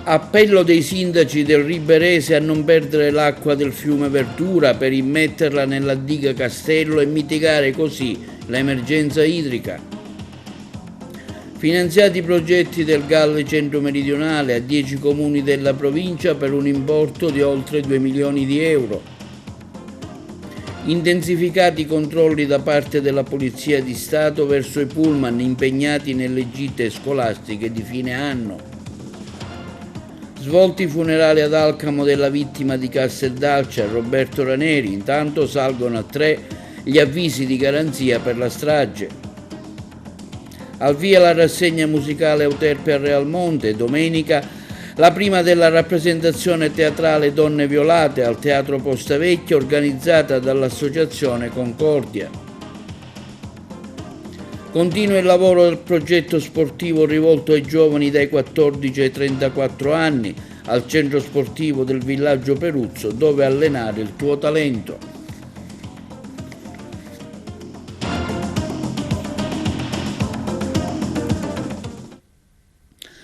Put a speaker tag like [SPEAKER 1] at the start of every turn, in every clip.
[SPEAKER 1] Appello dei sindaci del Riberese a non perdere l'acqua del fiume Verdura per immetterla nella diga Castello e mitigare così l'emergenza idrica. Finanziati i progetti del Galle centro-meridionale a 10 comuni della provincia per un importo di oltre 2 milioni di euro. Intensificati i controlli da parte della Polizia di Stato verso i pullman impegnati nelle gite scolastiche di fine anno. Svolti i funerali ad Alcamo della vittima di Casteldalcia, Roberto Raneri, intanto salgono a 3 gli avvisi di garanzia per la strage. Al via la rassegna musicale Euterpe a Realmonte, domenica la prima della rappresentazione teatrale Donne Violate al Teatro Postavecchia organizzata dall'Associazione Concordia. Continua il lavoro del progetto sportivo rivolto ai giovani dai 14 ai 34 anni al centro sportivo del villaggio Peruzzo, dove allenare il tuo talento.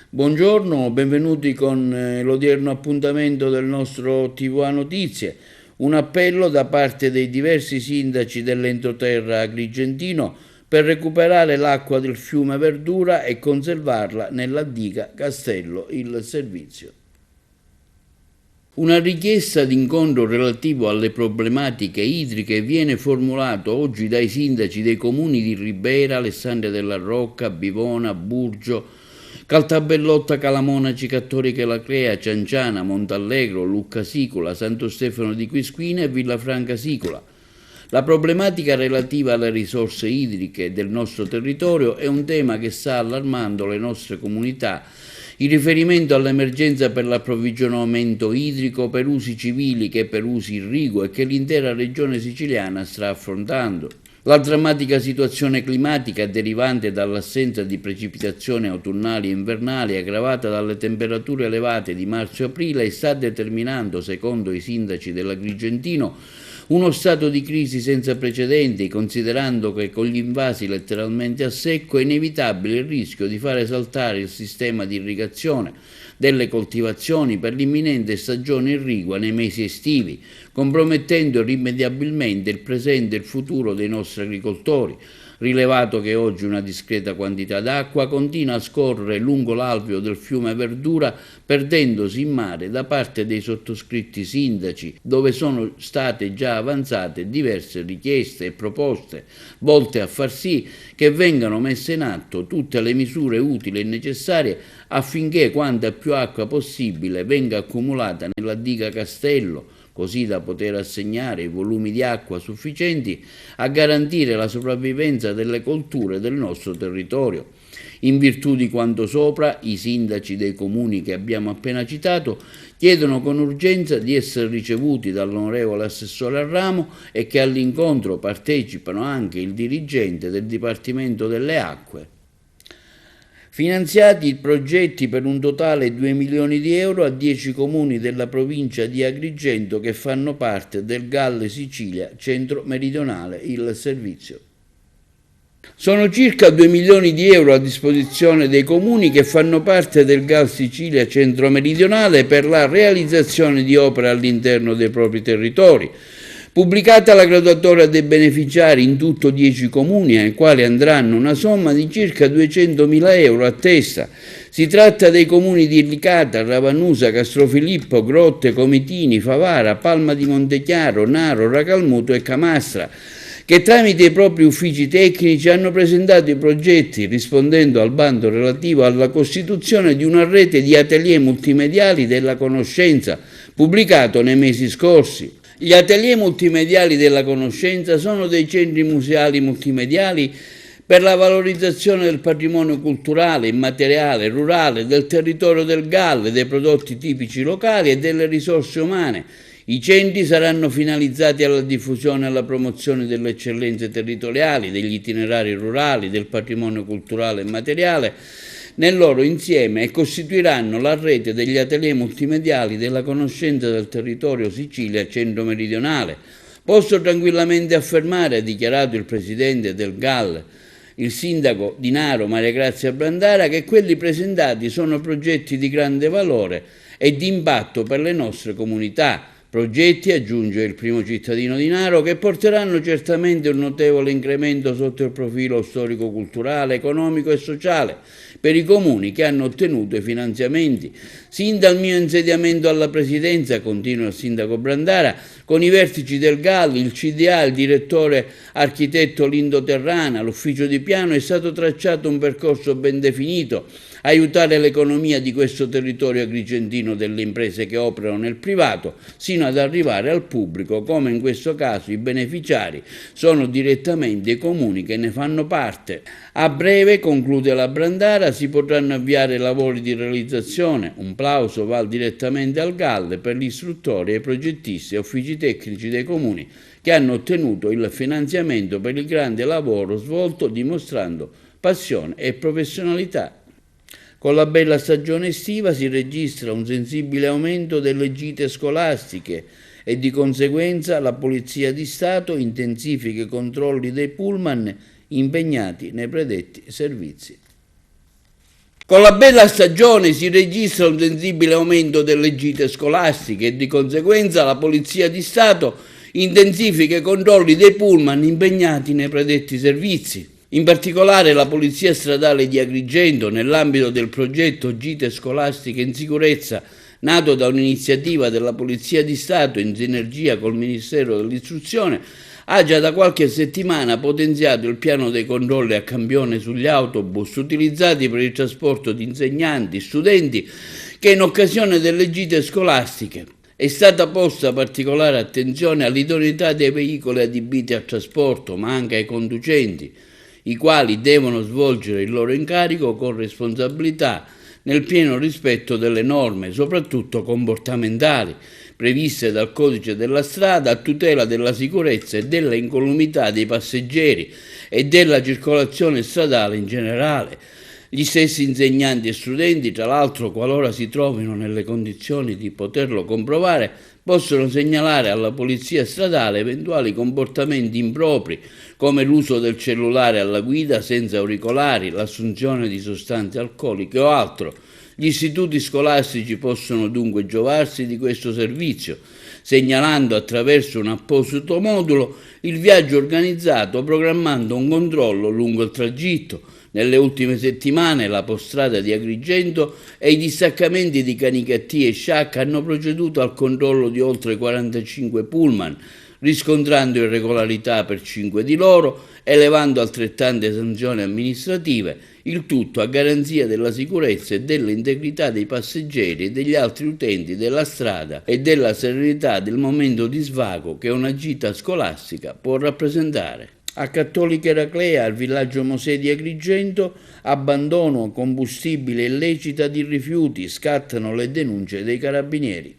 [SPEAKER 1] Buongiorno, benvenuti con l'odierno appuntamento del nostro TVA Notizie. Un appello da parte dei diversi sindaci dell'entroterra agrigentino per recuperare l'acqua del fiume Verdura e conservarla nella diga Castello il Servizio. Una richiesta d'incontro relativo alle problematiche idriche viene formulato oggi dai sindaci dei comuni di Ribera, Alessandria della Rocca, Bivona, Burgio, Caltabellotta, Calamona, Cicattolica La Crea, Cianciana, Montallegro, Lucca Sicola, Santo Stefano di Quisquina e Villafranca Sicola. La problematica relativa alle risorse idriche del nostro territorio è un tema che sta allarmando le nostre comunità in riferimento all'emergenza per l'approvvigionamento idrico per usi civili che per usi irriguo e che l'intera regione siciliana sta affrontando. La drammatica situazione climatica derivante dall'assenza di precipitazioni autunnali e invernali aggravata dalle temperature elevate di marzo e aprile sta determinando, secondo i sindaci dell'Agrigentino, uno stato di crisi senza precedenti, considerando che con gli invasi letteralmente a secco è inevitabile il rischio di fare saltare il sistema di irrigazione delle coltivazioni per l'imminente stagione irrigua nei mesi estivi, compromettendo irrimediabilmente il presente e il futuro dei nostri agricoltori, rilevato che oggi una discreta quantità d'acqua continua a scorrere lungo l'alveo del fiume Verdura, perdendosi in mare da parte dei sottoscritti sindaci, dove sono state già avanzate diverse richieste e proposte volte a far sì che vengano messe in atto tutte le misure utili e necessarie affinché quanta più acqua possibile venga accumulata nella diga Castello, così da poter assegnare i volumi di acqua sufficienti a garantire la sopravvivenza delle colture del nostro territorio. In virtù di quanto sopra, i sindaci dei comuni che abbiamo appena citato chiedono con urgenza di essere ricevuti dall'onorevole assessore al ramo e che all'incontro partecipano anche il dirigente del Dipartimento delle Acque. Finanziati i progetti per un totale di 2 milioni di euro a 10 comuni della provincia di Agrigento che fanno parte del Galle Sicilia centro-meridionale il servizio. Sono circa 2 milioni di euro a disposizione dei comuni che fanno parte del Gal Sicilia centro-meridionale per la realizzazione di opere all'interno dei propri territori. Pubblicata la graduatoria dei beneficiari in tutto 10 comuni ai quali andranno una somma di circa 200.000 euro a testa. Si tratta dei comuni di Licata, Ravanusa, Castrofilippo, Grotte, Comitini, Favara, Palma di Montechiaro, Naro, Racalmuto e Camastra, che tramite i propri uffici tecnici hanno presentato i progetti rispondendo al bando relativo alla costituzione di una rete di atelier multimediali della conoscenza, pubblicato nei mesi scorsi. Gli atelier multimediali della conoscenza sono dei centri museali multimediali per la valorizzazione del patrimonio culturale, immateriale, rurale, del territorio del Galle, dei prodotti tipici locali e delle risorse umane. I centri saranno finalizzati alla diffusione e alla promozione delle eccellenze territoriali, degli itinerari rurali, del patrimonio culturale e materiale nel loro insieme e costituiranno la rete degli atelier multimediali della conoscenza del territorio Sicilia centro-meridionale. Posso tranquillamente affermare, ha dichiarato il presidente del GAL, il sindaco di Naro, Maria Grazia Brandara, che quelli presentati sono progetti di grande valore e di impatto per le nostre comunità. Progetti, aggiunge il primo cittadino di Naro, che porteranno certamente un notevole incremento sotto il profilo storico-culturale, economico e sociale per i comuni che hanno ottenuto i finanziamenti. Sin dal mio insediamento alla presidenza, continua il sindaco Brandara, con i vertici del GAL, il CDA, il direttore architetto Lindo Terrana, l'ufficio di piano, è stato tracciato un percorso ben definito, aiutare l'economia di questo territorio agrigentino delle imprese che operano nel privato, sino ad arrivare al pubblico, come in questo caso i beneficiari sono direttamente i comuni che ne fanno parte. A breve, conclude la Brandara, si potranno avviare lavori di realizzazione. Un plauso va direttamente al GAL per gli istruttori, ai progettisti e uffici tecnici dei comuni che hanno ottenuto il finanziamento per il grande lavoro svolto, dimostrando passione e professionalità. Con la bella stagione estiva si registra un sensibile aumento delle gite scolastiche e di conseguenza la Polizia di Stato intensifica i controlli dei pullman impegnati nei predetti servizi. Con la bella stagione si registra un sensibile aumento delle gite scolastiche e di conseguenza la Polizia di Stato intensifica i controlli dei pullman impegnati nei predetti servizi. In particolare la Polizia Stradale di Agrigento, nell'ambito del progetto Gite Scolastiche in Sicurezza, nato da un'iniziativa della Polizia di Stato in sinergia col Ministero dell'Istruzione, ha già da qualche settimana potenziato il piano dei controlli a campione sugli autobus utilizzati per il trasporto di insegnanti, studenti, che in occasione delle gite scolastiche è stata posta particolare attenzione all'idoneità dei veicoli adibiti al trasporto, ma anche ai conducenti, i quali devono svolgere il loro incarico con responsabilità, nel pieno rispetto delle norme, soprattutto comportamentali, previste dal Codice della Strada a tutela della sicurezza e della incolumità dei passeggeri e della circolazione stradale in generale. Gli stessi insegnanti e studenti, tra l'altro, qualora si trovino nelle condizioni di poterlo comprovare, possono segnalare alla Polizia Stradale eventuali comportamenti impropri, come l'uso del cellulare alla guida senza auricolari, l'assunzione di sostanze alcoliche o altro. Gli istituti scolastici possono dunque giovarsi di questo servizio, segnalando attraverso un apposito modulo il viaggio organizzato, programmando un controllo lungo il tragitto. Nelle ultime settimane la Postrada di Agrigento e i distaccamenti di Canicattì e Sciacca hanno proceduto al controllo di oltre 45 pullman, riscontrando irregolarità per 5 di loro, elevando altrettante sanzioni amministrative, il tutto a garanzia della sicurezza e dell'integrità dei passeggeri e degli altri utenti della strada e della serenità del momento di svago che una gita scolastica può rappresentare. A Cattolica Eraclea, al villaggio Mosè di Agrigento, abbandono combustibile illecita di rifiuti, scattano le denunce dei carabinieri.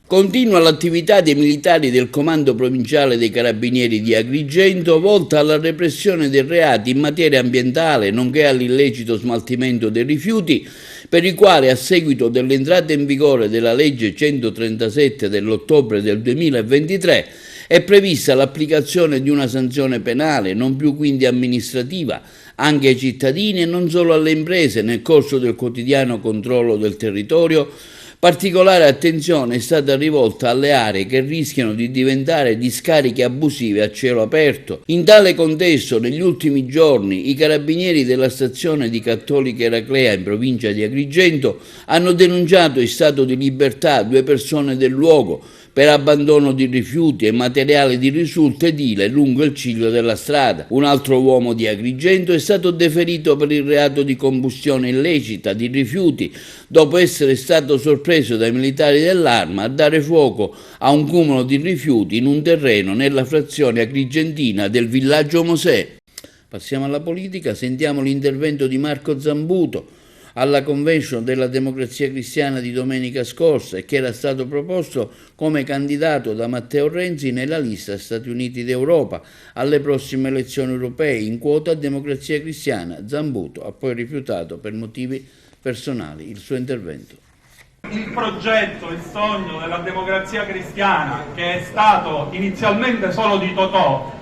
[SPEAKER 1] Continua l'attività dei militari del Comando Provinciale dei Carabinieri di Agrigento volta alla repressione dei reati in materia ambientale, nonché all'illecito smaltimento dei rifiuti, per i quali a seguito dell'entrata in vigore della legge 137 dell'ottobre del 2023 è prevista l'applicazione di una sanzione penale, non più quindi amministrativa, anche ai cittadini e non solo alle imprese nel corso del quotidiano controllo del territorio. Particolare attenzione è stata rivolta alle aree che rischiano di diventare discariche abusive a cielo aperto. In tale contesto, negli ultimi giorni, i carabinieri della stazione di Cattolica Eraclea in provincia di Agrigento hanno denunciato in stato di libertà 2 persone del luogo per abbandono di rifiuti e materiale di risulta edile lungo il ciglio della strada. Un altro uomo di Agrigento è stato deferito per il reato di combustione illecita di rifiuti dopo essere stato sorpreso dai militari dell'Arma a dare fuoco a un cumulo di rifiuti in un terreno nella frazione agrigentina del villaggio Mosè. Passiamo alla politica, sentiamo l'intervento di Marco Zambuto alla convention della Democrazia Cristiana di domenica scorsa e che era stato proposto come candidato da Matteo Renzi nella lista Stati Uniti d'Europa alle prossime elezioni europee in quota Democrazia Cristiana. Zambuto ha poi rifiutato per motivi personali il suo intervento.
[SPEAKER 2] Il progetto, il sogno della Democrazia Cristiana, che è stato inizialmente solo di Totò,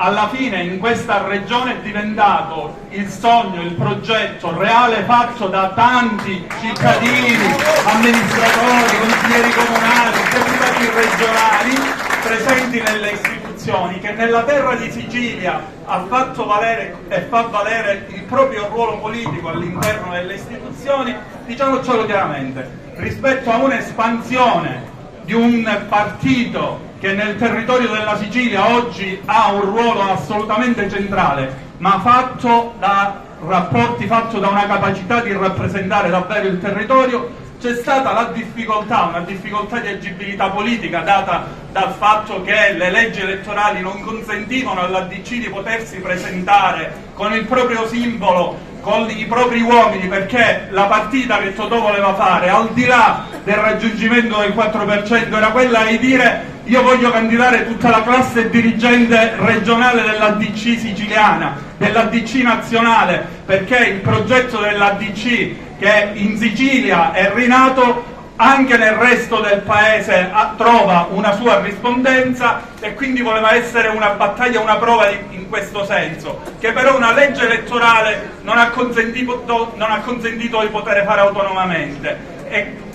[SPEAKER 2] alla fine in questa regione è diventato il sogno, il progetto reale fatto da tanti cittadini, amministratori, consiglieri comunali, deputati regionali presenti nelle istituzioni, che nella terra di Sicilia ha fatto valere e fa valere il proprio ruolo politico all'interno delle istituzioni. Diciamocelo chiaramente, rispetto a un'espansione di un partito che nel territorio della Sicilia oggi ha un ruolo assolutamente centrale, ma fatto da rapporti, fatto da una capacità di rappresentare davvero il territorio, c'è stata la difficoltà, una difficoltà di agibilità politica data dal fatto che le leggi elettorali non consentivano all'ADC di potersi presentare con il proprio simbolo, con i propri uomini, perché la partita che Totò voleva fare, al di là del raggiungimento del 4%, era quella di dire: io voglio candidare tutta la classe dirigente regionale dell'ADC siciliana, dell'ADC nazionale, perché il progetto dell'ADC che in Sicilia è rinato anche nel resto del paese trova una sua rispondenza, e quindi voleva essere una battaglia, una prova in questo senso, che però una legge elettorale non ha consentito di poter fare autonomamente.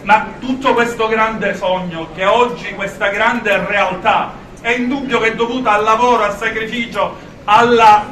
[SPEAKER 2] Ma tutto questo grande sogno, che oggi questa grande realtà, è indubbio che è dovuta al lavoro, al sacrificio, alla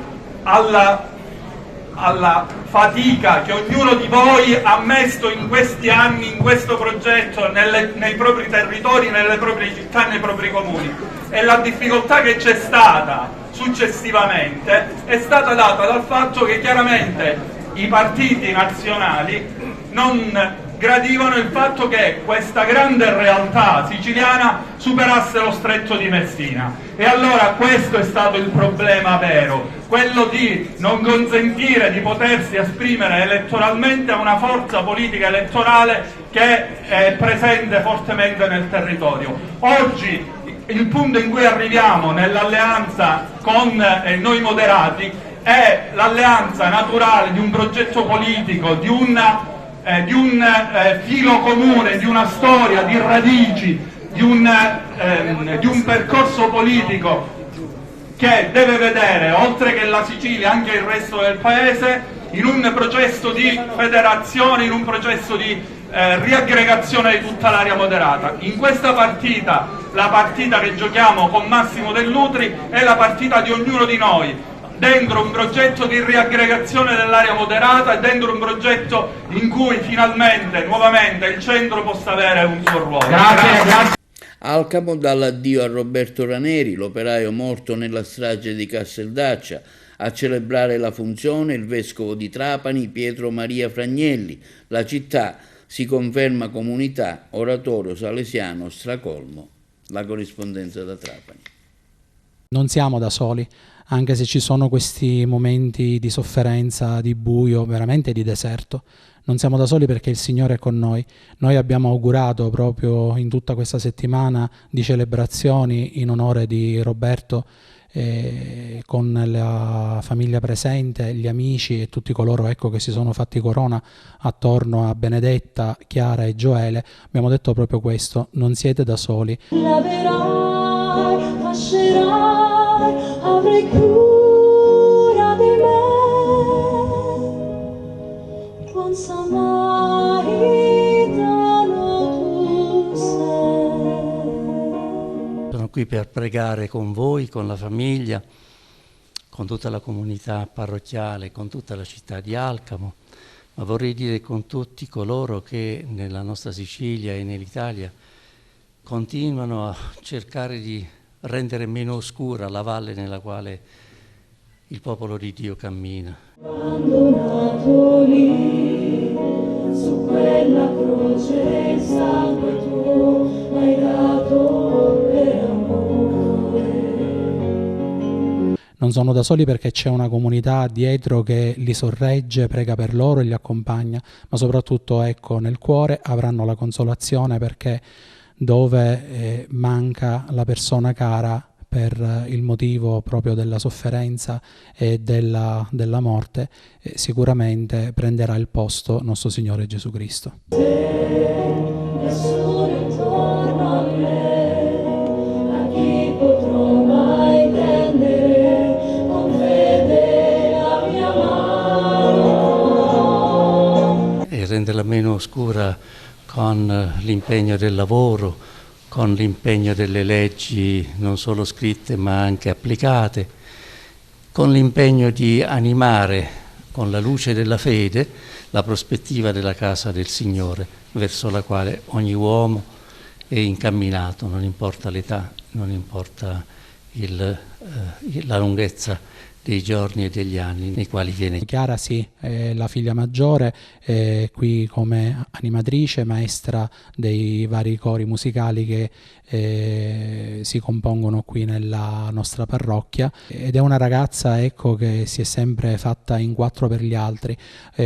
[SPEAKER 2] fatica che ognuno di voi ha messo in questi anni in questo progetto, nei propri territori, nelle proprie città, nei propri comuni. E la difficoltà che c'è stata successivamente è stata data dal fatto che chiaramente i partiti nazionali non gradivano il fatto che questa grande realtà siciliana superasse lo stretto di Messina. E allora questo è stato il problema vero, quello di non consentire di potersi esprimere elettoralmente a una forza politica elettorale che è presente fortemente nel territorio. Oggi il punto in cui arriviamo nell'alleanza con noi moderati è l'alleanza naturale di un progetto politico, di un filo comune, di una storia, di radici, di un percorso politico che deve vedere, oltre che la Sicilia, anche il resto del paese in un processo di federazione, in un processo di riaggregazione di tutta l'area moderata. In questa partita, la partita che giochiamo con Massimo Dell'Utri è la partita di ognuno di noi, dentro un progetto di riaggregazione dell'area moderata e dentro un progetto in cui finalmente, nuovamente, il centro possa avere un suo ruolo.
[SPEAKER 1] Grazie. Alcamo dà l'addio a Roberto Raneri, l'operaio morto nella strage di Casteldaccia. A celebrare la funzione il vescovo di Trapani, Pietro Maria Fragnelli. La città si conferma comunità, oratorio salesiano stracolmo. La corrispondenza da Trapani.
[SPEAKER 3] Non siamo da soli, anche se ci sono questi momenti di sofferenza, di buio, veramente di deserto. Non siamo da soli perché il Signore è con noi. Noi abbiamo augurato proprio in tutta questa settimana di celebrazioni in onore di Roberto, con la famiglia presente, gli amici e tutti coloro, ecco, che si sono fatti corona attorno a Benedetta, Chiara e Gioele. Abbiamo detto proprio questo: non siete da soli.
[SPEAKER 4] Laverai, pascerai, avrai cura di me, buon samaritano tu sei.
[SPEAKER 5] Sono qui per pregare con voi, con la famiglia, con tutta la comunità parrocchiale, con tutta la città di Alcamo, ma vorrei dire con tutti coloro che nella nostra Sicilia e nell'Italia continuano a cercare di rendere meno oscura la valle nella quale il popolo di Dio cammina.
[SPEAKER 4] Abbandonato lì, su quella croce il sangue tuo l'hai dato per amore.
[SPEAKER 3] Non sono da soli perché c'è una comunità dietro che li sorregge, prega per loro e li accompagna, ma soprattutto, ecco, nel cuore avranno la consolazione, perché dove manca la persona cara per il motivo proprio della sofferenza e della morte, sicuramente prenderà il posto nostro Signore Gesù Cristo.
[SPEAKER 4] Nessuno intorno a me, a chi potrò mai tendere
[SPEAKER 5] oscura con l'impegno del lavoro, con l'impegno delle leggi non solo scritte ma anche applicate, con l'impegno di animare con la luce della fede la prospettiva della casa del Signore, verso la quale ogni uomo è incamminato, non importa l'età, non importa la lunghezza dei giorni e degli anni nei quali viene.
[SPEAKER 3] Chiara sì, è la figlia maggiore, è qui come animatrice, maestra dei vari cori musicali che si compongono qui nella nostra parrocchia, ed è una ragazza, ecco, che si è sempre fatta in quattro per gli altri.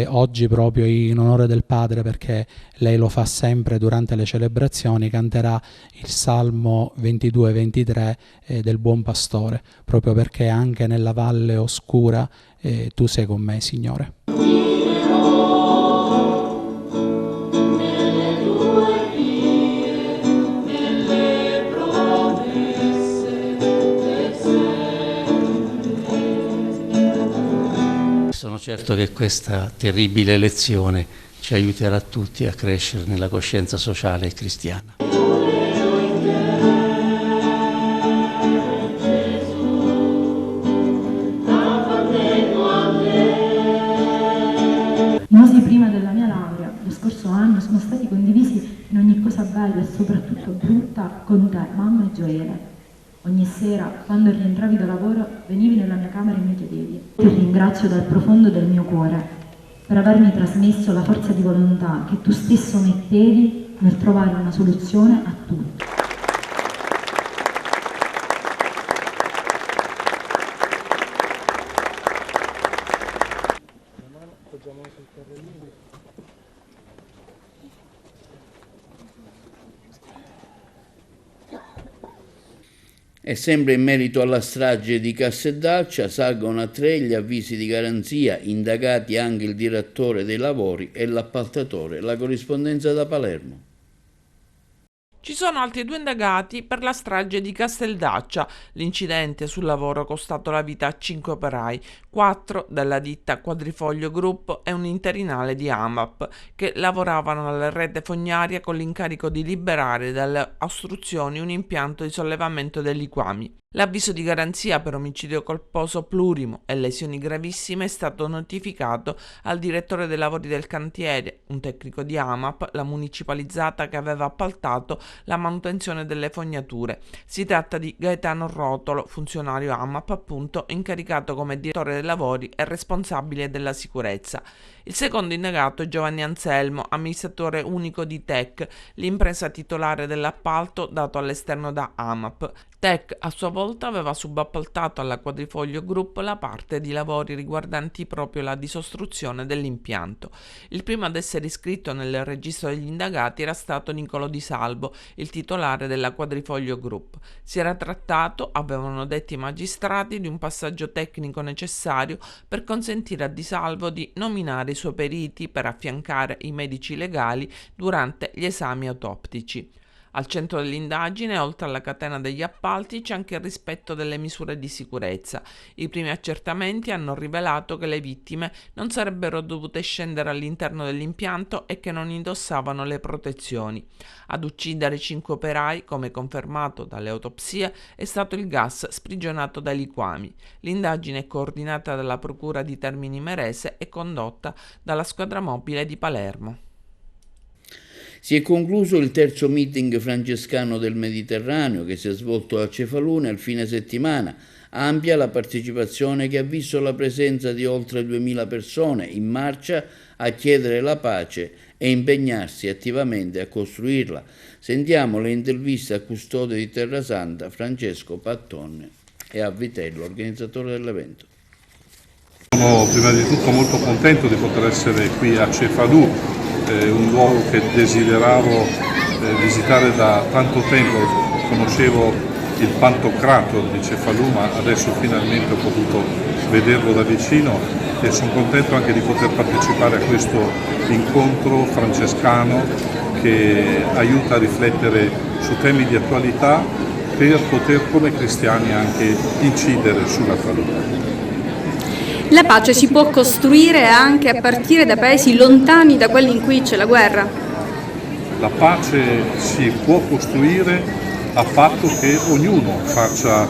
[SPEAKER 3] Oggi, proprio in onore del padre, perché lei lo fa sempre durante le celebrazioni, canterà il Salmo 22-23 del Buon Pastore, proprio perché anche nella valle oscura tu sei con me, Signore.
[SPEAKER 5] Sono certo che questa terribile lezione ci aiuterà tutti a crescere nella coscienza sociale e cristiana.
[SPEAKER 6] I mesi prima della mia laurea, lo scorso anno, sono stati condivisi in ogni cosa bella e soprattutto brutta con te, mamma e Gioele. Ogni sera, quando rientravi da lavoro, venivi nella mia camera e mi chiedevi. Ti ringrazio dal profondo del mio cuore per avermi trasmesso la forza di volontà che tu stesso mettevi nel trovare una soluzione a tutto.
[SPEAKER 1] E sempre in merito alla strage di Casteldaccia salgono a 3 gli avvisi di garanzia, indagati anche il direttore dei lavori e l'appaltatore. La corrispondenza da Palermo.
[SPEAKER 7] Ci sono altri 2 indagati per la strage di Casteldaccia. L'incidente sul lavoro ha costato la vita a 5 operai, 4 della ditta Quadrifoglio Group e un interinale di AMAP, che lavoravano alla rete fognaria con l'incarico di liberare dalle ostruzioni un impianto di sollevamento dei liquami. L'avviso di garanzia per omicidio colposo plurimo e lesioni gravissime è stato notificato al direttore dei lavori del cantiere, un tecnico di AMAP, la municipalizzata che aveva appaltato la manutenzione delle fognature. Si tratta di Gaetano Rotolo, funzionario AMAP appunto, incaricato come direttore dei lavori e responsabile della sicurezza. Il secondo indagato è Giovanni Anselmo, amministratore unico di TEC, l'impresa titolare dell'appalto dato all'esterno da AMAP. TEC a sua volta aveva subappaltato alla Quadrifoglio Group la parte di lavori riguardanti proprio la disostruzione dell'impianto. Il primo ad essere iscritto nel registro degli indagati era stato Niccolò Di Salvo, il titolare della Quadrifoglio Group. Si era trattato, avevano detto i magistrati, di un passaggio tecnico necessario per consentire a Di Salvo di nominare i suoi periti per affiancare i medici legali durante gli esami autoptici. Al centro dell'indagine, oltre alla catena degli appalti, c'è anche il rispetto delle misure di sicurezza. I primi accertamenti hanno rivelato che le vittime non sarebbero dovute scendere all'interno dell'impianto e che non indossavano le protezioni. Ad uccidere 5 operai, come confermato dalle autopsie, è stato il gas sprigionato dai liquami. L'indagine è coordinata dalla Procura di Termini Imerese e condotta dalla Squadra Mobile di Palermo.
[SPEAKER 1] Si è concluso il terzo meeting francescano del Mediterraneo che si è svolto a Cefalù al fine settimana. Ampia la partecipazione che ha visto la presenza di oltre 2000 persone in marcia a chiedere la pace e impegnarsi attivamente a costruirla. Sentiamo le interviste a custode di Terrasanta, Francesco Pattone, e a Vitello, organizzatore dell'evento.
[SPEAKER 8] Sono prima di tutto molto contento di poter essere qui a Cefalù, un luogo che desideravo visitare da tanto tempo. Conoscevo il Pantocrator di Cefalù, ma adesso finalmente ho potuto vederlo da vicino e sono contento anche di poter partecipare a questo incontro francescano che aiuta a riflettere su temi di attualità per poter come cristiani anche incidere sulla salute.
[SPEAKER 9] La pace si può costruire anche a partire da paesi lontani da quelli in cui c'è la guerra?
[SPEAKER 8] La pace si può costruire a patto che ognuno faccia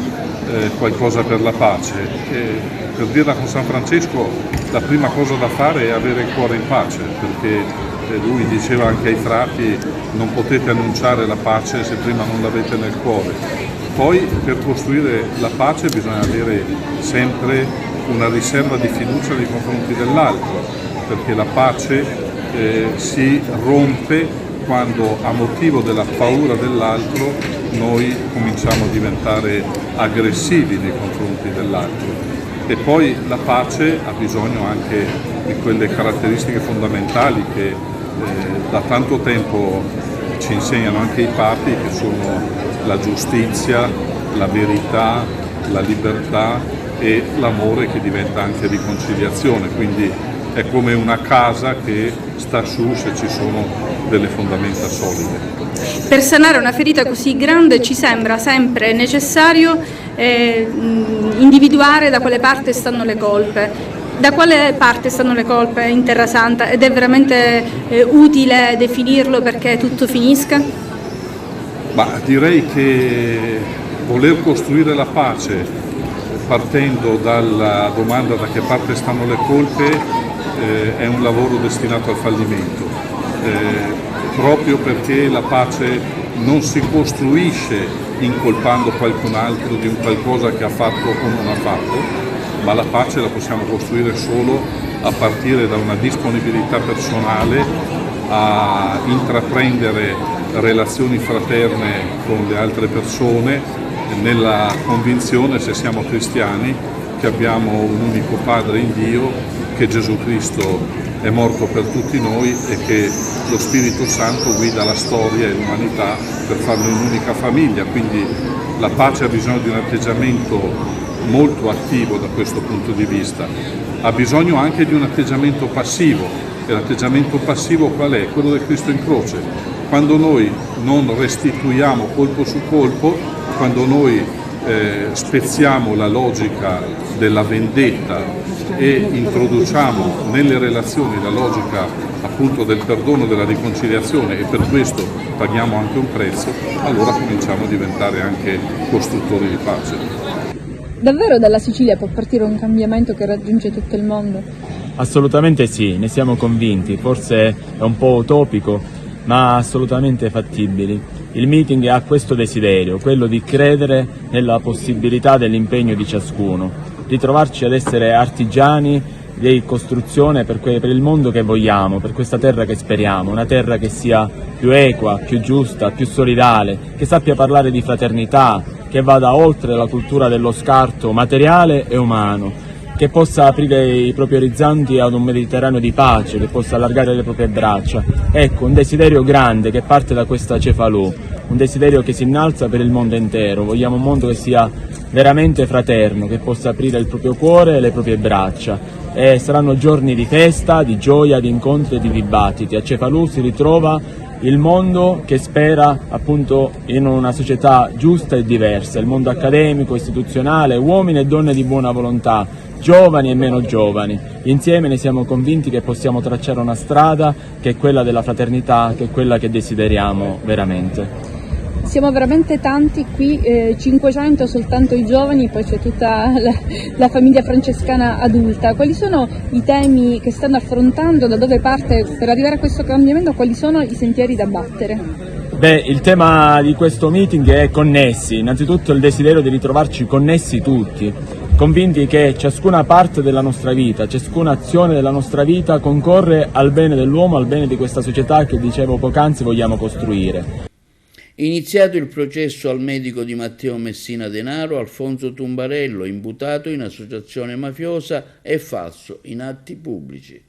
[SPEAKER 8] qualcosa per la pace. Per dirla con San Francesco, la prima cosa da fare è avere il cuore in pace, perché lui diceva anche ai frati: non potete annunciare la pace se prima non l'avete nel cuore. Poi per costruire la pace bisogna avere sempre una riserva di fiducia nei confronti dell'altro, perché la pace si rompe quando a motivo della paura dell'altro noi cominciamo a diventare aggressivi nei confronti dell'altro. E poi la pace ha bisogno anche di quelle caratteristiche fondamentali che da tanto tempo ci insegnano anche i papi, che sono la giustizia, la verità, la libertà e l'amore, che diventa anche riconciliazione. Quindi è come una casa che sta su se ci sono delle fondamenta solide.
[SPEAKER 9] Per sanare una ferita così grande ci sembra sempre necessario individuare da quale parte stanno le colpe. Da quale parte stanno le colpe in Terra Santa? Ed è veramente utile definirlo perché tutto finisca?
[SPEAKER 8] Ma direi che voler costruire la pace partendo dalla domanda da che parte stanno le colpe è un lavoro destinato al fallimento, proprio perché la pace non si costruisce incolpando qualcun altro di un qualcosa che ha fatto o non ha fatto, ma la pace la possiamo costruire solo a partire da una disponibilità personale a intraprendere relazioni fraterne con le altre persone, nella convinzione, se siamo cristiani, che abbiamo un unico Padre in Dio, che Gesù Cristo è morto per tutti noi e che lo Spirito Santo guida la storia e l'umanità per farne un'unica famiglia. Quindi la pace ha bisogno di un atteggiamento molto attivo da questo punto di vista, ha bisogno anche di un atteggiamento passivo. E l'atteggiamento passivo qual è? Quello del Cristo in croce. Quando noi non restituiamo colpo su colpo, quando noi spezziamo la logica della vendetta e introduciamo nelle relazioni la logica appunto del perdono, della riconciliazione, e per questo paghiamo anche un prezzo, allora cominciamo a diventare anche costruttori di pace.
[SPEAKER 9] Davvero dalla Sicilia può partire un cambiamento che raggiunge tutto il mondo?
[SPEAKER 10] Assolutamente sì, ne siamo convinti, forse è un po' utopico, ma assolutamente fattibili. Il meeting ha questo desiderio, quello di credere nella possibilità dell'impegno di ciascuno, di trovarci ad essere artigiani di costruzione per il mondo che vogliamo, per questa terra che speriamo, una terra che sia più equa, più giusta, più solidale, che sappia parlare di fraternità, che vada oltre la cultura dello scarto materiale e umano, che possa aprire i propri orizzonti ad un Mediterraneo di pace, che possa allargare le proprie braccia. Ecco, un desiderio grande che parte da questa Cefalù, un desiderio che si innalza per il mondo intero. Vogliamo un mondo che sia veramente fraterno, che possa aprire il proprio cuore e le proprie braccia. E saranno giorni di festa, di gioia, di incontri e di dibattiti. A Cefalù si ritrova il mondo che spera appunto in una società giusta e diversa, il mondo accademico, istituzionale, uomini e donne di buona volontà, giovani e meno giovani. Insieme ne siamo convinti che possiamo tracciare una strada che è quella della fraternità, che è quella che desideriamo veramente.
[SPEAKER 9] Siamo veramente tanti qui, 500 soltanto i giovani, poi c'è tutta la famiglia francescana adulta. Quali sono i temi che stanno affrontando, da dove parte per arrivare a questo cambiamento, quali sono i sentieri da battere?
[SPEAKER 10] Beh, il tema di questo meeting è connessi, innanzitutto il desiderio di ritrovarci connessi tutti, convinti che ciascuna parte della nostra vita, ciascuna azione della nostra vita concorre al bene dell'uomo, al bene di questa società che dicevo poc'anzi vogliamo costruire.
[SPEAKER 1] Iniziato il processo al medico di Matteo Messina Denaro, Alfonso Tumbarello, imputato in associazione mafiosa e falso in atti pubblici.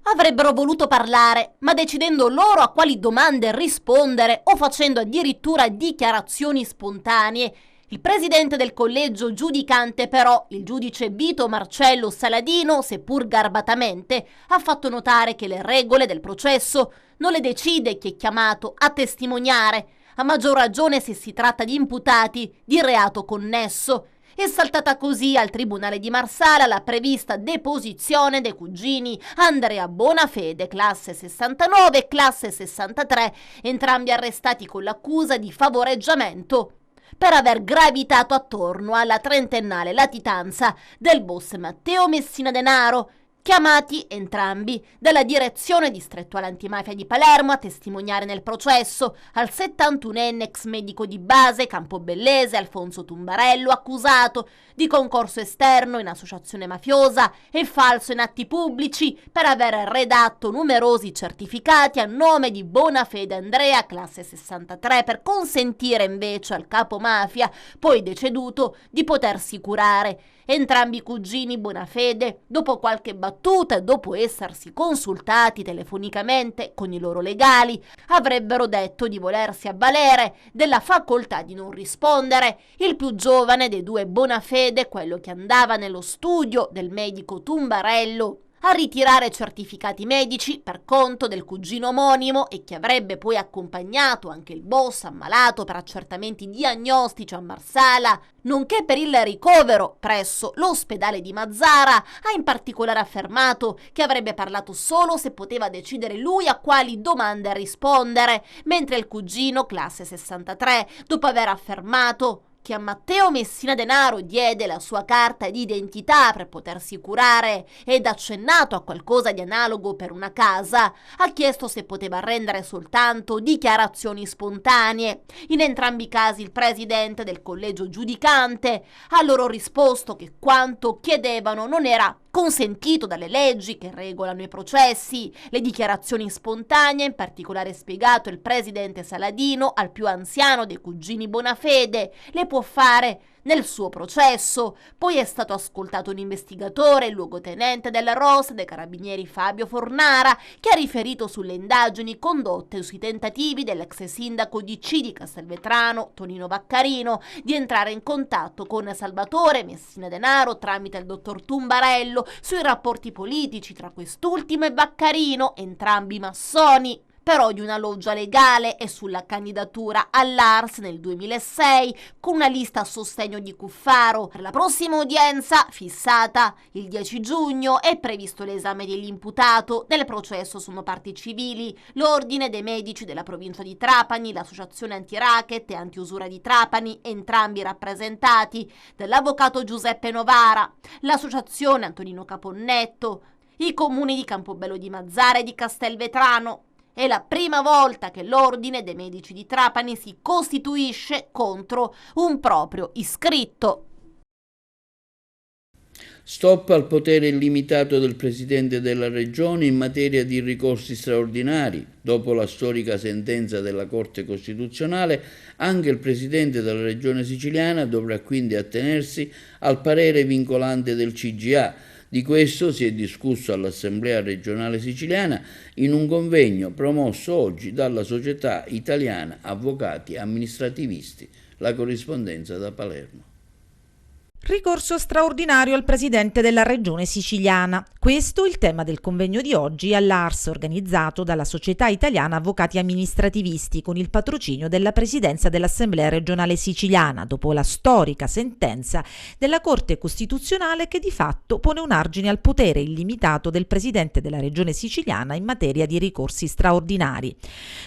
[SPEAKER 11] Avrebbero voluto parlare, ma decidendo loro a quali domande rispondere o facendo addirittura dichiarazioni spontanee. Il presidente del collegio giudicante però, il giudice Vito Marcello Saladino, seppur garbatamente, ha fatto notare che le regole del processo non le decide chi è chiamato a testimoniare, a maggior ragione se si tratta di imputati di reato connesso. È saltata così al Tribunale di Marsala la prevista deposizione dei cugini Andrea Bonafede, classe 69 e classe 63, entrambi arrestati con l'accusa di favoreggiamento per aver gravitato attorno alla trentennale latitanza del boss Matteo Messina Denaro, chiamati entrambi dalla direzione distrettuale antimafia di Palermo a testimoniare nel processo al 71enne ex medico di base campobellese Alfonso Tumbarello, accusato di concorso esterno in associazione mafiosa e falso in atti pubblici per aver redatto numerosi certificati a nome di Bonafede Andrea, classe 63, per consentire invece al capo mafia, poi deceduto, di potersi curare. Entrambi i cugini Bonafede, dopo qualche battuta e dopo essersi consultati telefonicamente con i loro legali, avrebbero detto di volersi avvalere della facoltà di non rispondere. Il più giovane dei due Bonafede, quello che andava nello studio del medico Tumbarello a ritirare certificati medici per conto del cugino omonimo e che avrebbe poi accompagnato anche il boss ammalato per accertamenti diagnostici a Marsala, nonché per il ricovero presso l'ospedale di Mazara, ha in particolare affermato che avrebbe parlato solo se poteva decidere lui a quali domande rispondere, mentre il cugino, classe 63, dopo aver affermato che a Matteo Messina Denaro diede la sua carta d'identità per potersi curare ed accennato a qualcosa di analogo per una casa, ha chiesto se poteva rendere soltanto dichiarazioni spontanee. In entrambi i casi il presidente del collegio giudicante ha loro risposto che quanto chiedevano non era consentito dalle leggi che regolano i processi. Le dichiarazioni spontanee, in particolare spiegato il presidente Saladino, al più anziano dei cugini Bonafede, le può fare nel suo processo. Poi è stato ascoltato un investigatore, il luogotenente della ROS dei Carabinieri Fabio Fornara, che ha riferito sulle indagini condotte sui tentativi dell'ex sindaco DC di Castelvetrano, Tonino Vaccarino, di entrare in contatto con Salvatore Messina Denaro tramite il dottor Tumbarello sui rapporti politici tra quest'ultimo e Vaccarino, entrambi massoni, però di una loggia legale, e sulla candidatura all'Ars nel 2006 con una lista a sostegno di Cuffaro. Per la prossima udienza, fissata il 10 giugno, è previsto l'esame dell'imputato. Nel processo sono parti civili l'Ordine dei Medici della provincia di Trapani, l'Associazione Antiracket e Antiusura di Trapani, entrambi rappresentati dall'avvocato Giuseppe Novara, l'Associazione Antonino Caponnetto, i comuni di Campobello di Mazara e di Castelvetrano. È la prima volta che l'Ordine dei Medici di Trapani si costituisce contro un proprio iscritto.
[SPEAKER 1] Stop al potere illimitato del Presidente della Regione in materia di ricorsi straordinari. Dopo la storica sentenza della Corte Costituzionale, anche il Presidente della Regione Siciliana dovrà quindi attenersi al parere vincolante del CGA. Di questo si è discusso all'Assemblea regionale siciliana in un convegno promosso oggi dalla Società Italiana Avvocati Amministrativisti. La corrispondenza da Palermo.
[SPEAKER 12] Ricorso straordinario al Presidente della Regione Siciliana. Questo è il tema del convegno di oggi all'Ars, organizzato dalla Società Italiana Avvocati Amministrativisti con il patrocinio della Presidenza dell'Assemblea regionale siciliana, dopo la storica sentenza della Corte Costituzionale che di fatto pone un argine al potere illimitato del Presidente della Regione Siciliana in materia di ricorsi straordinari.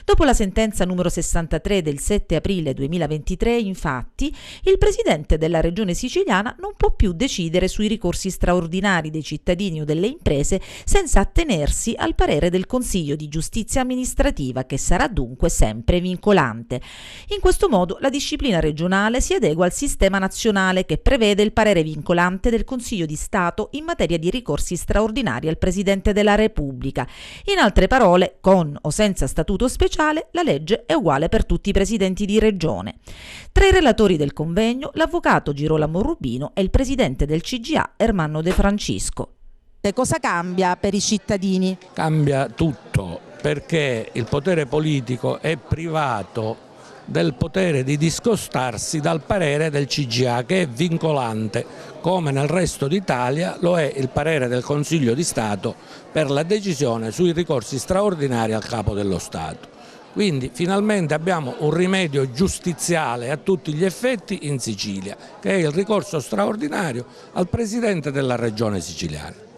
[SPEAKER 12] Dopo la sentenza numero 63 del 7 aprile 2023, infatti, il Presidente della Regione Siciliana non può più decidere sui ricorsi straordinari dei cittadini o delle imprese senza attenersi al parere del Consiglio di Giustizia Amministrativa, che sarà dunque sempre vincolante. In questo modo la disciplina regionale si adegua al sistema nazionale, che prevede il parere vincolante del Consiglio di Stato in materia di ricorsi straordinari al Presidente della Repubblica. In altre parole, con o senza statuto speciale, la legge è uguale per tutti i presidenti di regione. Tra i relatori del convegno, l'avvocato Girolamo Rubino e il presidente del CGA Ermanno De Francisco.
[SPEAKER 13] Cosa cambia per i cittadini?
[SPEAKER 14] Cambia tutto, perché il potere politico è privato del potere di discostarsi dal parere del CGA, che è vincolante, come nel resto d'Italia lo è il parere del Consiglio di Stato per la decisione sui ricorsi straordinari al Capo dello Stato. Quindi finalmente abbiamo un rimedio giustiziale a tutti gli effetti in Sicilia, che è il ricorso straordinario al Presidente della Regione siciliana.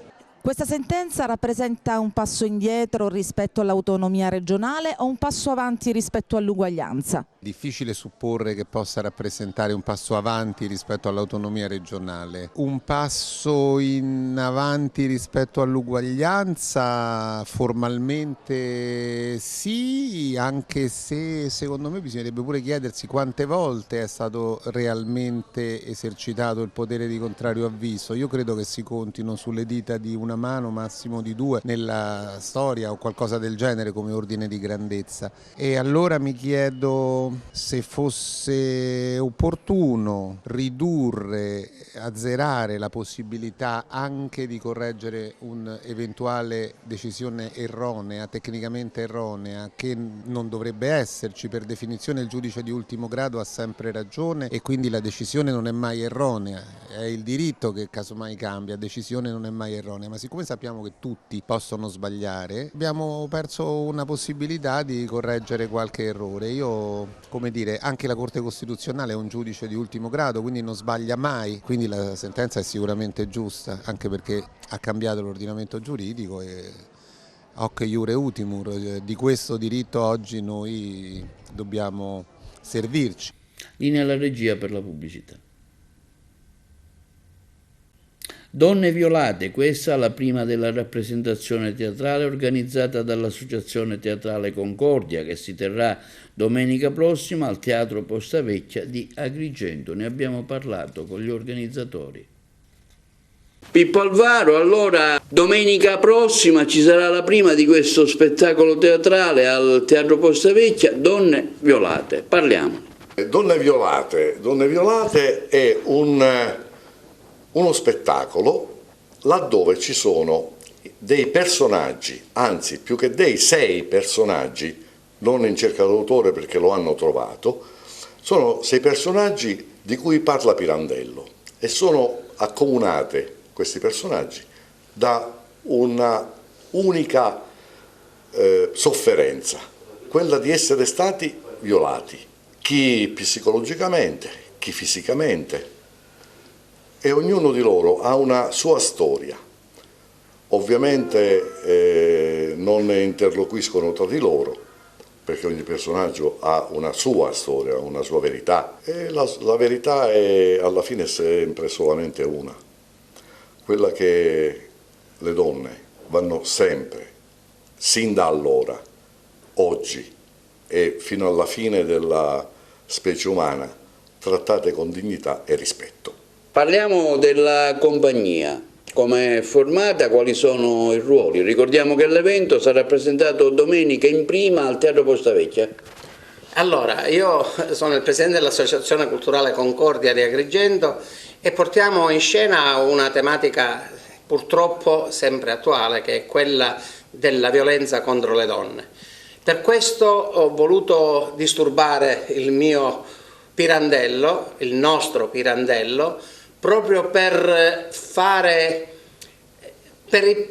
[SPEAKER 13] Questa sentenza rappresenta un passo indietro rispetto all'autonomia regionale o un passo avanti rispetto all'uguaglianza?
[SPEAKER 15] Difficile supporre che possa rappresentare un passo avanti rispetto all'autonomia regionale. Un passo in avanti rispetto all'uguaglianza formalmente sì, anche se secondo me bisognerebbe pure chiedersi quante volte è stato realmente esercitato il potere di contrario avviso. Io credo che si contino sulle dita di una mano, massimo di due, nella storia o qualcosa del genere come ordine di grandezza. E allora mi chiedo se fosse opportuno ridurre, azzerare la possibilità anche di correggere un'eventuale decisione erronea, tecnicamente erronea, che non dovrebbe esserci. Per definizione il giudice di ultimo grado ha sempre ragione e quindi la decisione non è mai erronea, è il diritto che casomai cambia, la decisione non è mai erronea, ma siccome sappiamo che tutti possono sbagliare, abbiamo perso una possibilità di correggere qualche errore. Io, come dire, anche la Corte Costituzionale è un giudice di ultimo grado, quindi non sbaglia mai, quindi la sentenza è sicuramente giusta, anche perché ha cambiato l'ordinamento giuridico e hoc iure utimur, di questo diritto oggi noi dobbiamo servirci.
[SPEAKER 1] Linea alla regia per la pubblicità. Donne violate, questa è la prima della rappresentazione teatrale organizzata dall'Associazione Teatrale Concordia, che si terrà domenica prossima al Teatro Postavecchia di Agrigento. Ne abbiamo parlato con gli organizzatori. Pippo Alvaro, allora domenica prossima ci sarà la prima di questo spettacolo teatrale al Teatro Postavecchia, Donne violate. Parliamo.
[SPEAKER 16] Donne violate è uno spettacolo laddove ci sono dei personaggi, anzi più che dei 6 personaggi, non in cerca d'autore perché lo hanno trovato, sono 6 personaggi di cui parla Pirandello e sono accomunate questi personaggi da una unica sofferenza, quella di essere stati violati, chi psicologicamente, chi fisicamente, e ognuno di loro ha una sua storia. Ovviamente non ne interloquiscono tra di loro, perché ogni personaggio ha una sua storia, una sua verità, e la verità è alla fine sempre solamente una, quella che le donne vanno sempre, sin da allora, oggi e fino alla fine della specie umana, trattate con dignità e rispetto.
[SPEAKER 1] Parliamo della compagnia, come è formata, quali sono i ruoli. Ricordiamo che l'evento sarà presentato domenica in prima al Teatro Postavecchia.
[SPEAKER 17] Allora, io sono il presidente dell'Associazione Culturale Concordia di Agrigento e portiamo in scena una tematica purtroppo sempre attuale, che è quella della violenza contro le donne. Per questo ho voluto disturbare il mio Pirandello, il nostro Pirandello, proprio per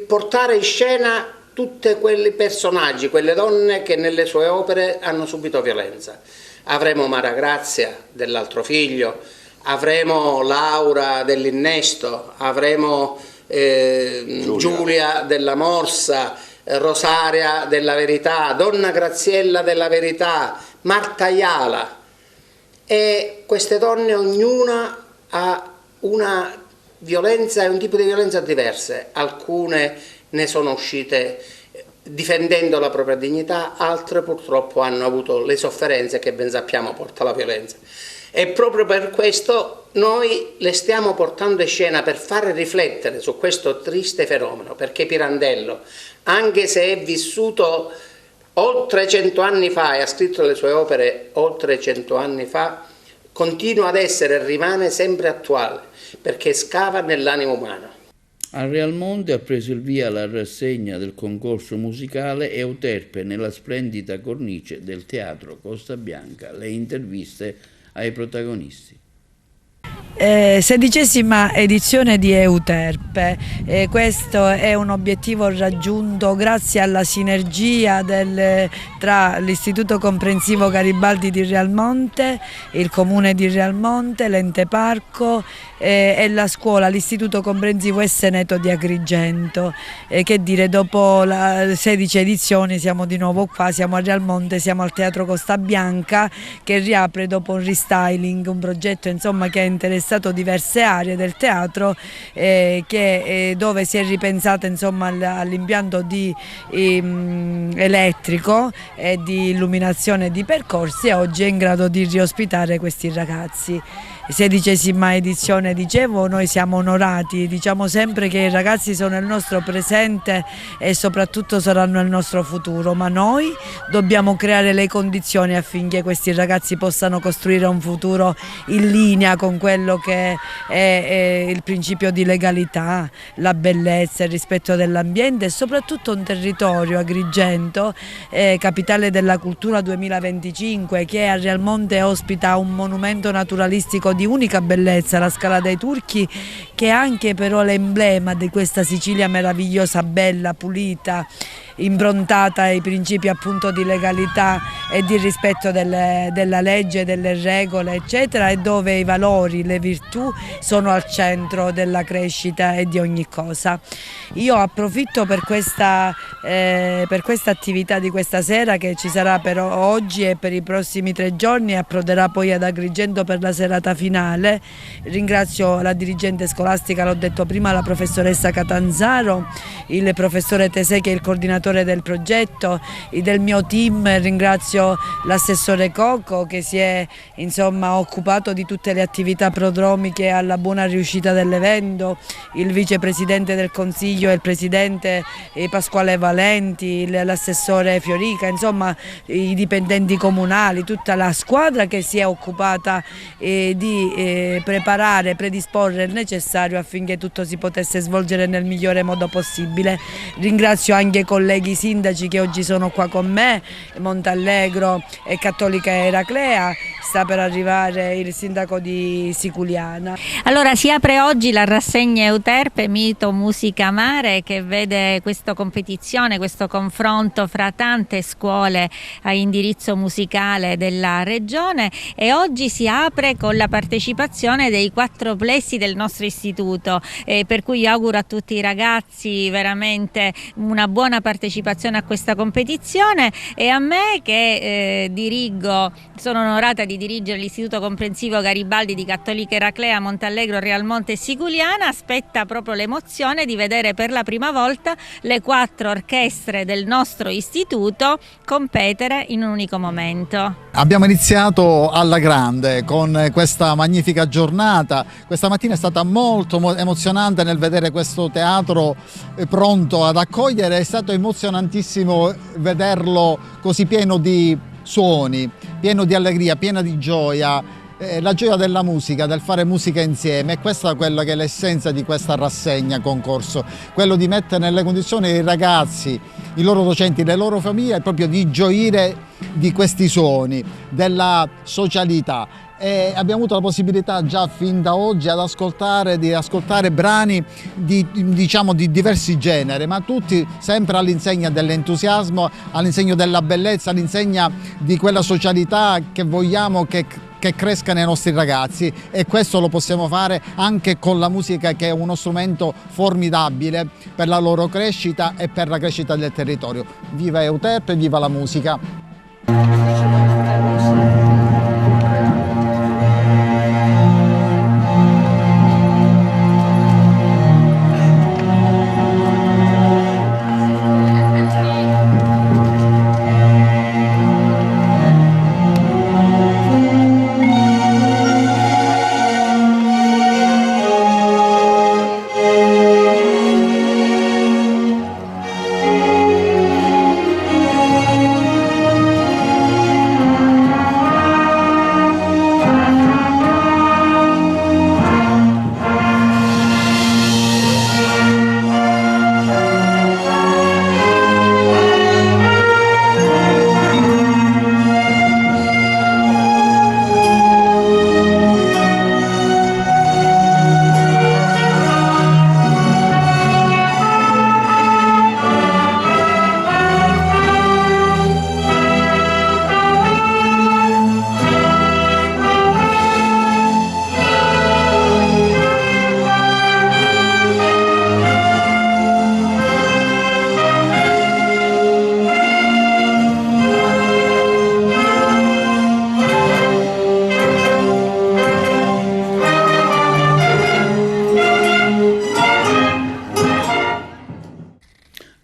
[SPEAKER 17] portare in scena tutti quei personaggi, quelle donne che nelle sue opere hanno subito violenza. Avremo Maragrazia dell'altro figlio, avremo Laura dell'Innesto, avremo Giulia della Morsa, Rosaria della Verità, Donna Graziella della Verità, Marta Iala. E queste donne ognuna ha una violenza e un tipo di violenza diverse. Alcune ne sono uscite difendendo la propria dignità, altre purtroppo hanno avuto le sofferenze che ben sappiamo porta la violenza. E proprio per questo noi le stiamo portando in scena per fare riflettere su questo triste fenomeno, perché Pirandello, anche se è vissuto oltre 100 anni fa e ha scritto le sue opere oltre 100 anni fa, continua ad essere e rimane sempre attuale, perché scava nell'animo umano.
[SPEAKER 1] A Realmonte ha preso il via la rassegna del concorso musicale Euterpe nella splendida cornice del Teatro Costa Bianca. Le interviste ai protagonisti.
[SPEAKER 18] 16ª edizione di Euterpe. Questo è un obiettivo raggiunto grazie alla sinergia tra l'Istituto Comprensivo Garibaldi di Realmonte, il Comune di Realmonte, l'Ente Parco e la scuola, l'Istituto Comprensivo e Seneto di Agrigento. Che dire, dopo 16 edizioni siamo di nuovo qua, siamo a Realmonte, siamo al Teatro Costa Bianca che riapre dopo un restyling, un progetto insomma che ha interessato diverse aree del teatro, dove si è ripensata insomma all'impianto elettrico e di illuminazione di percorsi, e oggi è in grado di riospitare questi ragazzi. 16ª edizione, dicevo, noi siamo onorati, diciamo sempre che i ragazzi sono il nostro presente e soprattutto saranno il nostro futuro, ma noi dobbiamo creare le condizioni affinché questi ragazzi possano costruire un futuro in linea con quello che è il principio di legalità, la bellezza, il rispetto dell'ambiente e soprattutto un territorio, Agrigento, capitale della cultura 2025, che a Realmonte ospita un monumento naturalistico di unica bellezza, la Scala dei Turchi, che è anche però l'emblema di questa Sicilia meravigliosa, bella, pulita, improntata ai principi appunto di legalità e di rispetto della legge, delle regole eccetera, e dove i valori, le virtù sono al centro della crescita e di ogni cosa. Io approfitto per questa attività di questa sera, che ci sarà per oggi e per i prossimi 3 giorni, e approderà poi ad Agrigento per la serata finale. Ringrazio la dirigente scolastica, l'ho detto prima, la professoressa Catanzaro, il professore Tesè che è il coordinatore del progetto, del mio team. Ringrazio l'assessore Cocco che si è insomma occupato di tutte le attività prodromiche alla buona riuscita dell'evento, il vicepresidente del Consiglio e il presidente Pasquale Valenti, l'assessore Fiorica, insomma i dipendenti comunali, tutta la squadra che si è occupata di preparare, predisporre il necessario affinché tutto si potesse svolgere nel migliore modo possibile. Ringrazio anche i colleghi sindaci che oggi sono qua con me, Montallegro e Cattolica Eraclea, sta per arrivare il sindaco di Siculiana.
[SPEAKER 19] Allora si apre oggi la rassegna Euterpe Mito Musica Mare, che vede questa competizione, questo confronto fra tante scuole a indirizzo musicale della regione, e oggi si apre con la partecipazione dei 4 plessi del nostro istituto, per cui io auguro a tutti i ragazzi veramente una buona partecipazione a questa competizione, e a me che sono onorata di dirigere l'Istituto Comprensivo Garibaldi di Cattolica Eraclea, Montallegro, Realmonte e Siculiana, aspetta proprio l'emozione di vedere per la prima volta le 4 orchestre del nostro istituto competere in un unico momento.
[SPEAKER 20] Abbiamo iniziato alla grande con questa magnifica giornata. Questa mattina è stata molto emozionante nel vedere questo teatro pronto ad accogliere, è stato emozionantissimo vederlo così pieno di suoni, pieno di allegria, pieno di gioia, la gioia della musica, del fare musica insieme. E questa è quella che è l'essenza di questa rassegna concorso, quello di mettere nelle condizioni i ragazzi, i loro docenti, le loro famiglie proprio di gioire di questi suoni, della socialità. E abbiamo avuto la possibilità già fin da oggi di ascoltare brani di diversi generi, ma tutti sempre all'insegna dell'entusiasmo, all'insegna della bellezza, all'insegna di quella socialità che vogliamo che cresca nei nostri ragazzi, e questo lo possiamo fare anche con la musica, che è uno strumento formidabile per la loro crescita e per la crescita del territorio. Viva Euterpe, viva la musica!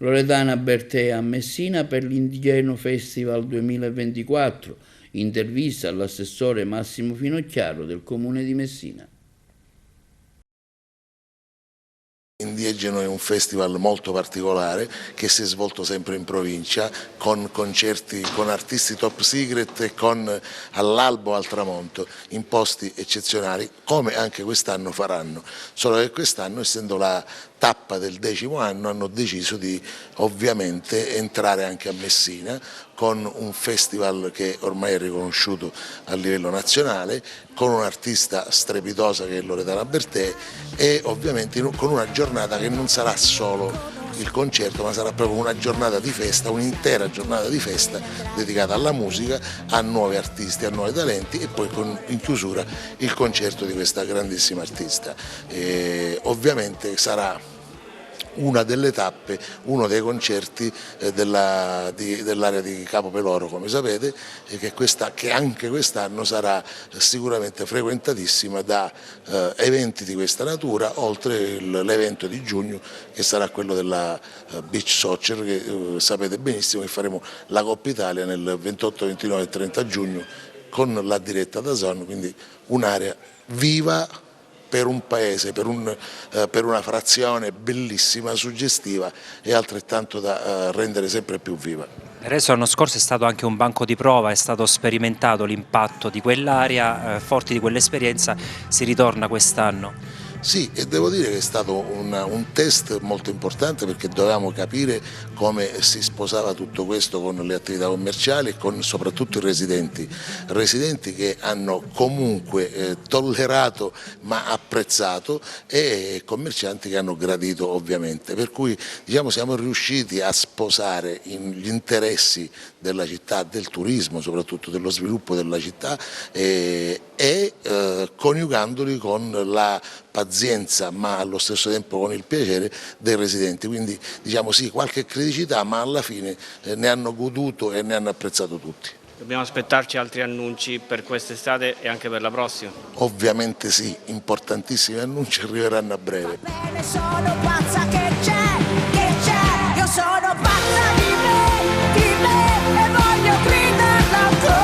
[SPEAKER 1] Loredana Bertè a Messina per l'Indigeno Festival 2024. Intervista all'assessore Massimo Finocchiaro del Comune di Messina.
[SPEAKER 21] Indiegeno è un festival molto particolare che si è svolto sempre in provincia con concerti con artisti top secret e con all'albo al tramonto in posti eccezionali, come anche quest'anno faranno, solo che quest'anno, essendo la tappa del 10° anno, hanno deciso di ovviamente entrare anche a Messina con un festival che ormai è riconosciuto a livello nazionale, con un'artista strepitosa che è Loredana Bertè e ovviamente con una giornata che non sarà solo il concerto, ma sarà proprio una giornata di festa, un'intera giornata di festa dedicata alla musica, a nuovi artisti, a nuovi talenti e poi in chiusura il concerto di questa grandissima artista. Ovviamente sarà una delle tappe, uno dei concerti dell'area di Capo Peloro, come sapete, e che anche quest'anno sarà sicuramente frequentatissima da eventi di questa natura, oltre l'evento di giugno che sarà quello della Beach Soccer, che sapete benissimo che faremo la Coppa Italia nel 28, 29 e 30 giugno con la diretta da DAZN, quindi un'area viva per un paese, per una frazione bellissima, suggestiva e altrettanto da rendere sempre più viva.
[SPEAKER 22] Adesso l'anno scorso è stato anche un banco di prova, è stato sperimentato l'impatto di quell'area, forti di quell'esperienza si ritorna quest'anno.
[SPEAKER 21] Sì, e devo dire che è stato un test molto importante perché dovevamo capire come si sposava tutto questo con le attività commerciali e con soprattutto i residenti che hanno comunque tollerato ma apprezzato e commercianti che hanno gradito ovviamente, per cui diciamo siamo riusciti a sposare gli interessi della città, del turismo, soprattutto dello sviluppo della città e coniugandoli con la pazienza ma allo stesso tempo con il piacere dei residenti, quindi diciamo sì, qualche criticità ma alla fine ne hanno goduto e ne hanno apprezzato tutti.
[SPEAKER 23] Dobbiamo aspettarci altri annunci per quest'estate e anche per la prossima?
[SPEAKER 21] Ovviamente sì, importantissimi annunci arriveranno a breve.
[SPEAKER 4] Sono pazza che c'è, io sono pazza di me e voglio gridarla ancora.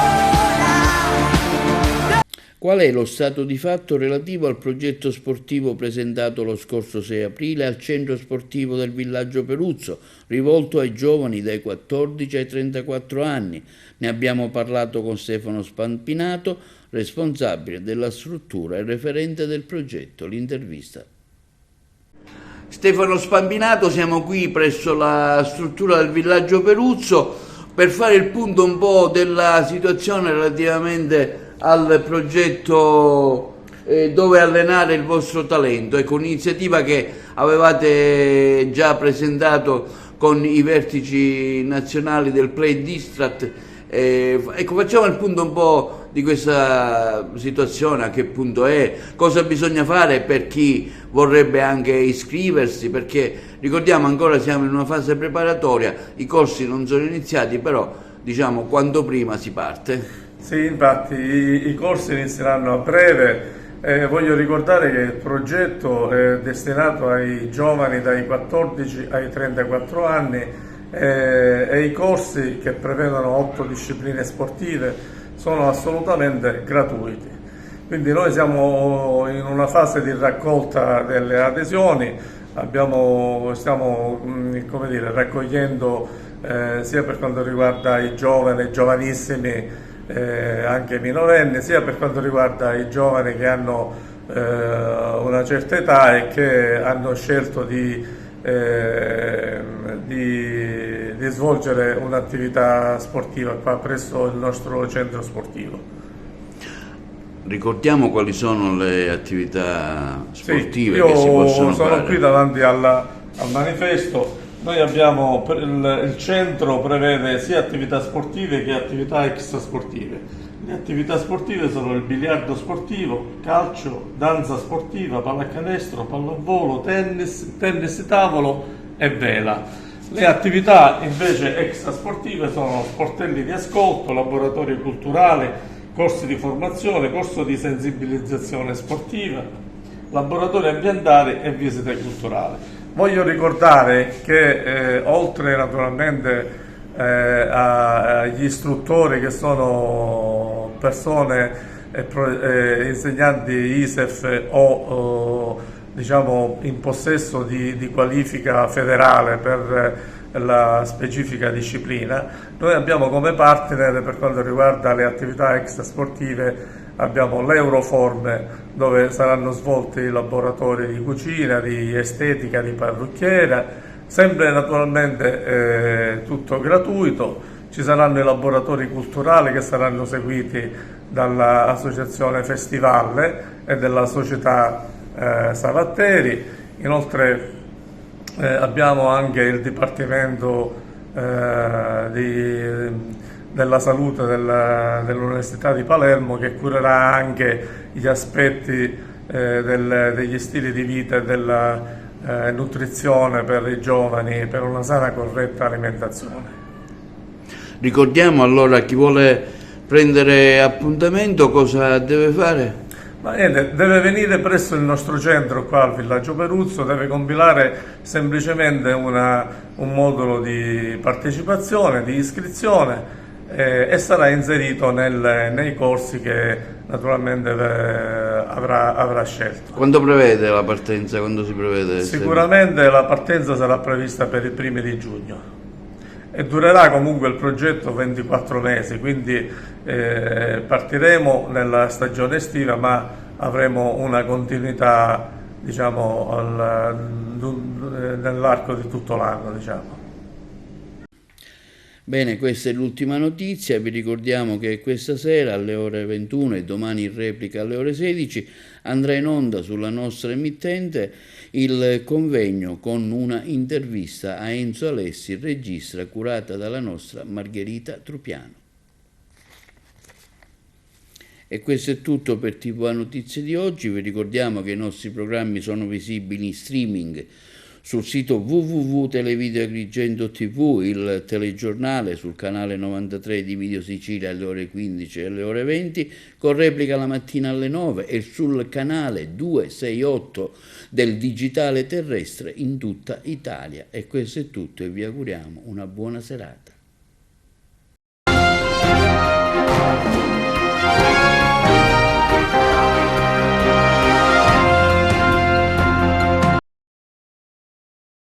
[SPEAKER 1] Qual è lo stato di fatto relativo al progetto sportivo presentato lo scorso 6 aprile al centro sportivo del villaggio Peruzzo, rivolto ai giovani dai 14 ai 34 anni? Ne abbiamo parlato con Stefano Spampinato, responsabile della struttura e referente del progetto. L'intervista. Stefano Spampinato, siamo qui presso la struttura del villaggio Peruzzo per fare il punto un po' della situazione relativamente al progetto dove allenare il vostro talento, ecco, un'iniziativa che avevate già presentato con i vertici nazionali del Play District. Ecco, facciamo il punto un po' di questa situazione, a che punto è, cosa bisogna fare per chi vorrebbe anche iscriversi, perché ricordiamo ancora siamo in una fase preparatoria, i corsi non sono iniziati, però diciamo quanto prima si parte.
[SPEAKER 8] Sì, infatti i corsi inizieranno a breve. Voglio ricordare che il progetto è destinato ai giovani dai 14 ai 34 anni e i corsi, che prevedono 8 discipline sportive, sono assolutamente gratuiti. Quindi noi siamo in una fase di raccolta delle adesioni, stiamo come dire, raccogliendo sia per quanto riguarda i giovani, giovanissimi, anche minorenni, sia per quanto riguarda i giovani che hanno una certa età e che hanno scelto di svolgere un'attività sportiva qua presso il nostro centro sportivo.
[SPEAKER 1] Ricordiamo quali sono le attività sportive
[SPEAKER 8] che
[SPEAKER 1] si possono fare.
[SPEAKER 8] Io sono qui davanti al manifesto. Noi abbiamo, il centro prevede sia attività sportive che attività extrasportive. Le attività sportive sono il biliardo sportivo, calcio, danza sportiva, pallacanestro, pallavolo, tennis tavolo e vela. Le attività invece extrasportive sono sportelli di ascolto, laboratori culturali, corsi di formazione, corso di sensibilizzazione sportiva, laboratori ambientali e visite culturali. Voglio ricordare che oltre naturalmente agli istruttori che sono persone insegnanti ISEF o diciamo in possesso di qualifica federale per la specifica disciplina, noi abbiamo come partner per quanto riguarda le attività extrasportive abbiamo l'Euroform, dove saranno svolti i laboratori di cucina, di estetica, di parrucchiera, sempre naturalmente tutto gratuito. Ci saranno i laboratori culturali che saranno seguiti dall'associazione Festivalle e della società Savatteri. Inoltre abbiamo anche il Dipartimento della Salute dell'Università di Palermo, che curerà anche gli aspetti degli stili di vita e della nutrizione per i giovani, per una sana e corretta alimentazione.
[SPEAKER 1] Ricordiamo allora, chi vuole prendere appuntamento cosa deve fare?
[SPEAKER 8] Deve venire presso il nostro centro qua al Villaggio Peruzzo, deve compilare semplicemente un modulo di partecipazione, di iscrizione e sarà inserito nei corsi che naturalmente avrà scelto.
[SPEAKER 1] Quando prevede la partenza? Quando si prevede?
[SPEAKER 8] Sicuramente la partenza sarà prevista per i primi di giugno e durerà comunque il progetto 24 mesi, quindi partiremo nella stagione estiva, ma avremo una continuità, diciamo, nell'arco di tutto l'anno, diciamo.
[SPEAKER 1] Bene, questa è l'ultima notizia. Vi ricordiamo che questa sera alle ore 21 e domani in replica alle ore 16 andrà in onda sulla nostra emittente il convegno con una intervista a Enzo Alessi, regista, curata dalla nostra Margherita Trupiano. E questo è tutto per TV Notizie di oggi. Vi ricordiamo che i nostri programmi sono visibili in streaming sul sito www.televideoagrigento.tv, il telegiornale sul canale 93 di Video Sicilia alle ore 15 e alle ore 20, con replica la mattina alle 9 e sul canale 268 del digitale terrestre in tutta Italia. E questo è tutto e vi auguriamo una buona serata.